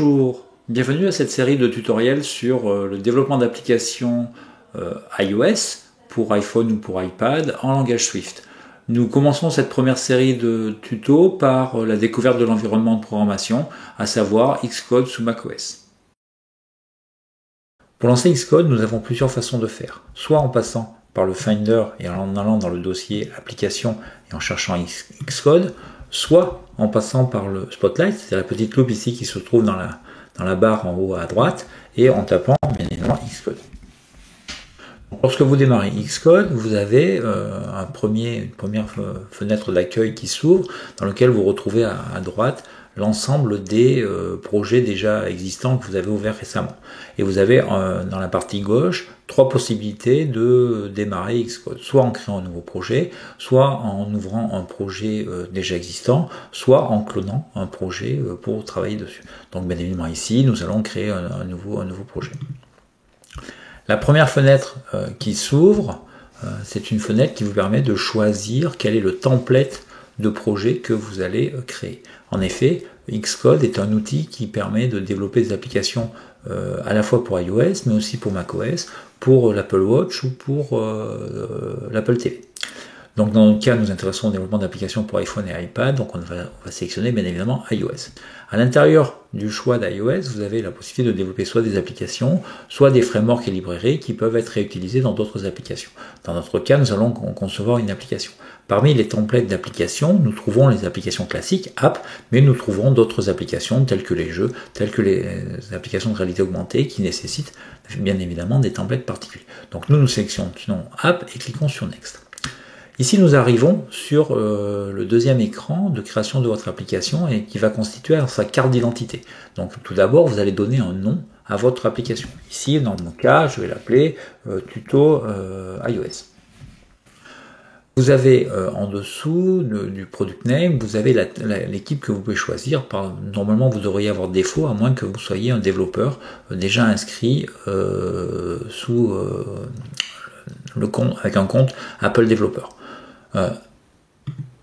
Bonjour, bienvenue à cette série de tutoriels sur le développement d'applications iOS pour iPhone ou pour iPad en langage Swift. Nous commençons cette première série de tutos par la découverte de l'environnement de programmation, à savoir Xcode sous macOS. Pour lancer Xcode, nous avons plusieurs façons de faire, soit en passant par le Finder et en allant dans le dossier Applications et en cherchant Xcode, soit en passant par le Spotlight, c'est la petite loupe ici qui se trouve dans la barre en haut à droite, et en tapant bien évidemment Xcode. Lorsque vous démarrez Xcode, vous avez une première fenêtre d'accueil qui s'ouvre, dans laquelle vous retrouvez à droite l'ensemble des projets déjà existants que vous avez ouverts récemment. Et vous avez dans la partie gauche 3 possibilités de démarrer Xcode, soit en créant un nouveau projet, soit en ouvrant un projet déjà existant, soit en clonant un projet pour travailler dessus. Donc bien évidemment ici, nous allons créer un nouveau projet. La première fenêtre qui s'ouvre, c'est une fenêtre qui vous permet de choisir quel est le template de projet que vous allez créer. En effet, Xcode est un outil qui permet de développer des applications à la fois pour iOS, mais aussi pour macOS, pour l'Apple Watch ou pour l'Apple TV. Donc dans notre cas, nous intéressons au développement d'applications pour iPhone et iPad, donc on va sélectionner bien évidemment iOS. À l'intérieur du choix d'iOS, vous avez la possibilité de développer soit des applications, soit des frameworks et librairies qui peuvent être réutilisés dans d'autres applications. Dans notre cas, nous allons concevoir une application. Parmi les templates d'applications, nous trouvons les applications classiques, app, mais nous trouvons d'autres applications telles que les jeux, telles que les applications de réalité augmentée qui nécessitent bien évidemment des templates particuliers. Donc nous sélectionnons app et cliquons sur Next. Ici, nous arrivons sur le deuxième écran de création de votre application et qui va constituer sa carte d'identité. Donc, tout d'abord, vous allez donner un nom à votre application. Ici, dans mon cas, je vais l'appeler tuto iOS. Vous avez en dessous du product name, vous avez l'équipe que vous pouvez choisir. Normalement, vous devriez avoir défaut, à moins que vous soyez un développeur déjà inscrit sous le compte, avec un compte Apple Developer.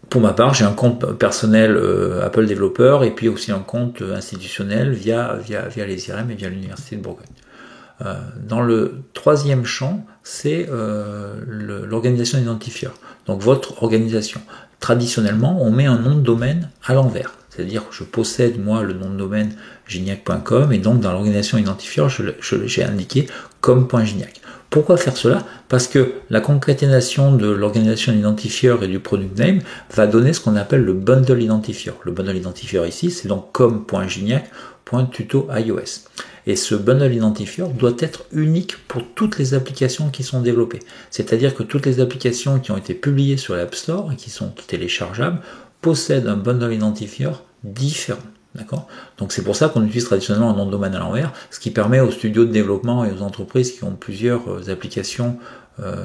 Pour ma part, j'ai un compte personnel Apple Developer et puis aussi un compte institutionnel via les IRM et via l'Université de Bourgogne. Dans le troisième champ, c'est l'organisation identifieur. Donc votre organisation. Traditionnellement, on met un nom de domaine à l'envers. C'est-à-dire que je possède moi le nom de domaine gignac.com et donc dans l'organisation identifieur, j'ai indiqué com.gignac. Pourquoi faire cela? Parce que la concaténation de l'organisation identifieur et du product name va donner ce qu'on appelle le bundle identifier. Le bundle identifier ici, c'est donc com.gignac.tuto iOS. Et ce bundle identifier doit être unique pour toutes les applications qui sont développées. C'est-à-dire que toutes les applications qui ont été publiées sur l'App Store et qui sont téléchargeables possèdent un bundle identifier différent. D'accord ? Donc c'est pour ça qu'on utilise traditionnellement un nom de domaine à l'envers, ce qui permet aux studios de développement et aux entreprises qui ont plusieurs applications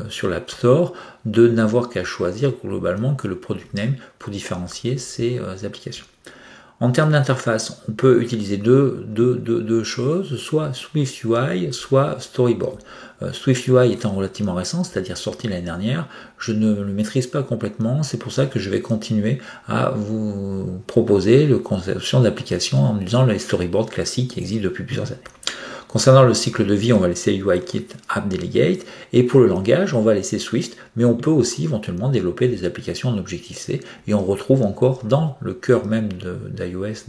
sur l'App Store de n'avoir qu'à choisir globalement que le product name pour différencier ces applications. En termes d'interface, on peut utiliser deux choses, soit SwiftUI, soit Storyboard. SwiftUI étant relativement récent, c'est-à-dire sorti l'année dernière, je ne le maîtrise pas complètement, c'est pour ça que je vais continuer à vous proposer la conception d'applications en utilisant les storyboards classiques qui existent depuis plusieurs années. Concernant le cycle de vie, on va laisser UIKit App Delegate, et pour le langage, on va laisser Swift, mais on peut aussi éventuellement développer des applications en Objective-C, et on retrouve encore dans le cœur même d'iOS,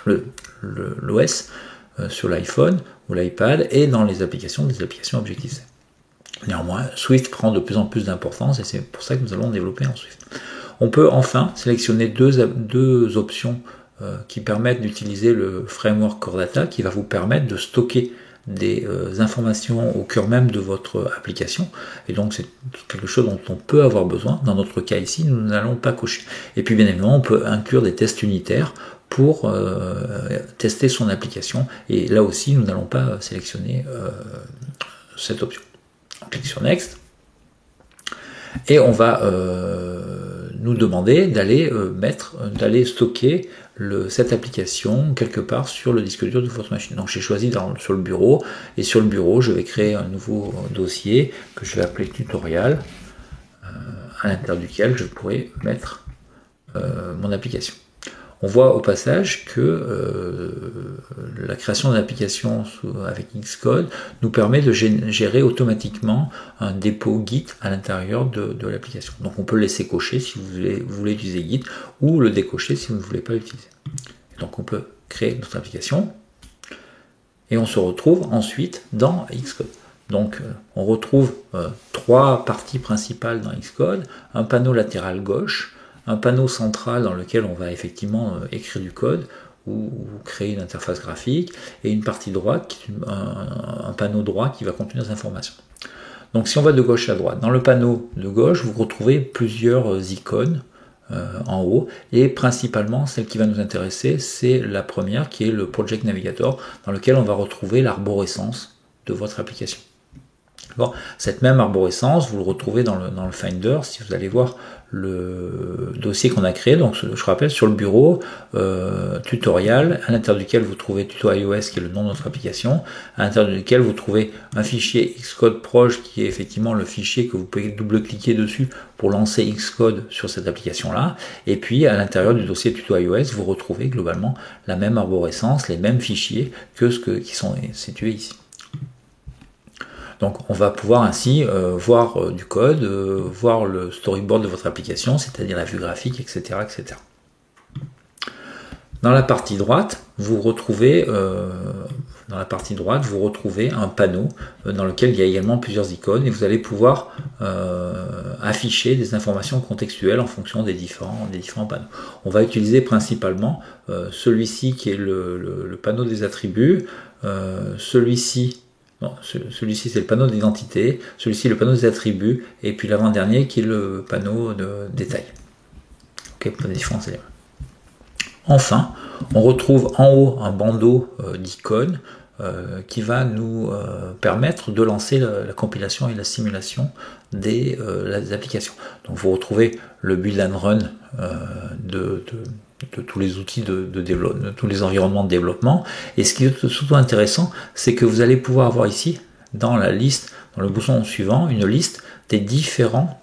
l'OS, sur l'iPhone ou l'iPad, et dans les applications, des applications Objective-C. Néanmoins, Swift prend de plus en plus d'importance, et c'est pour ça que nous allons développer en Swift. On peut enfin sélectionner deux options qui permettent d'utiliser le framework Core Data qui va vous permettre de stocker des informations au cœur même de votre application, et donc c'est quelque chose dont on peut avoir besoin. Dans notre cas ici, nous n'allons pas cocher. Et puis bien évidemment, on peut inclure des tests unitaires pour tester son application, et là aussi nous n'allons pas sélectionner cette option. On clique sur Next et on va nous demander d'aller stocker cette application quelque part sur le disque dur de votre machine. Donc j'ai choisi sur le bureau, et sur le bureau je vais créer un nouveau dossier que je vais appeler tutoriel, à l'intérieur duquel je pourrai mettre mon application. On voit au passage que la création d'une application avec Xcode nous permet de gérer automatiquement un dépôt Git à l'intérieur de l'application. Donc on peut le laisser cocher si vous voulez utiliser Git, ou le décocher si vous ne voulez pas l'utiliser. Donc on peut créer notre application, et on se retrouve ensuite dans Xcode. Donc on retrouve trois parties principales dans Xcode, un panneau latéral gauche, un panneau central dans lequel on va effectivement écrire du code ou créer une interface graphique, et une partie droite, un panneau droit qui va contenir des informations. Donc si on va de gauche à droite, dans le panneau de gauche, vous retrouvez plusieurs icônes en haut, et principalement celle qui va nous intéresser, c'est la première qui est le Project Navigator, dans lequel on va retrouver l'arborescence de votre application. Bon, cette même arborescence, vous le retrouvez dans le Finder, si vous allez voir le dossier qu'on a créé. Donc je rappelle, sur le bureau, tutoriel, à l'intérieur duquel vous trouvez tuto iOS, qui est le nom de notre application, à l'intérieur duquel vous trouvez un fichier Xcode Proj, qui est effectivement le fichier que vous pouvez double-cliquer dessus pour lancer Xcode sur cette application-là. Et puis à l'intérieur du dossier tuto iOS, vous retrouvez globalement la même arborescence, les mêmes fichiers que qui sont situés ici. Donc on va pouvoir ainsi voir du code, voir le storyboard de votre application, c'est-à-dire la vue graphique, etc., etc. Dans la partie droite, vous retrouvez un panneau dans lequel il y a également plusieurs icônes, et vous allez pouvoir afficher des informations contextuelles en fonction des différents panneaux. On va utiliser principalement celui-ci qui est le panneau des attributs, celui-ci c'est le panneau d'identité, celui-ci le panneau des attributs, et puis l'avant-dernier qui est le panneau de détail. Ok, pour les différents éléments. Enfin, on retrouve en haut un bandeau d'icônes qui va nous permettre de lancer la compilation et la simulation des applications. Donc vous retrouvez le build and run de tous les outils de développement, de tous les environnements de développement. Et ce qui est surtout intéressant, c'est que vous allez pouvoir avoir ici, dans la liste, dans le bouton suivant, une liste des différents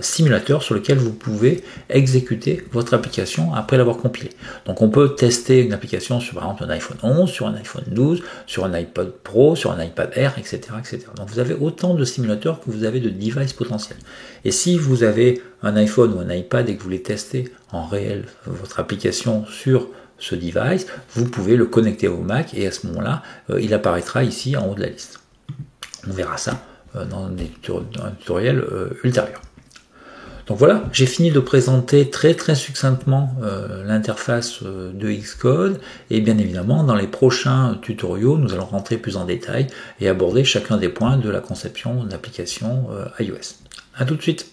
simulateurs sur lesquels vous pouvez exécuter votre application après l'avoir compilée. Donc on peut tester une application sur par exemple un iPhone 11, sur un iPhone 12, sur un iPod Pro, sur un iPad Air, etc., etc. Donc vous avez autant de simulateurs que vous avez de devices potentiels. Et si vous avez un iPhone ou un iPad et que vous voulez tester en réel votre application sur ce device, vous pouvez le connecter au Mac, et à ce moment-là, il apparaîtra ici en haut de la liste. On verra ça dans un tutoriel ultérieur. Donc voilà, j'ai fini de présenter très succinctement l'interface de Xcode, et bien évidemment dans les prochains tutoriaux nous allons rentrer plus en détail et aborder chacun des points de la conception d'application iOS. A tout de suite.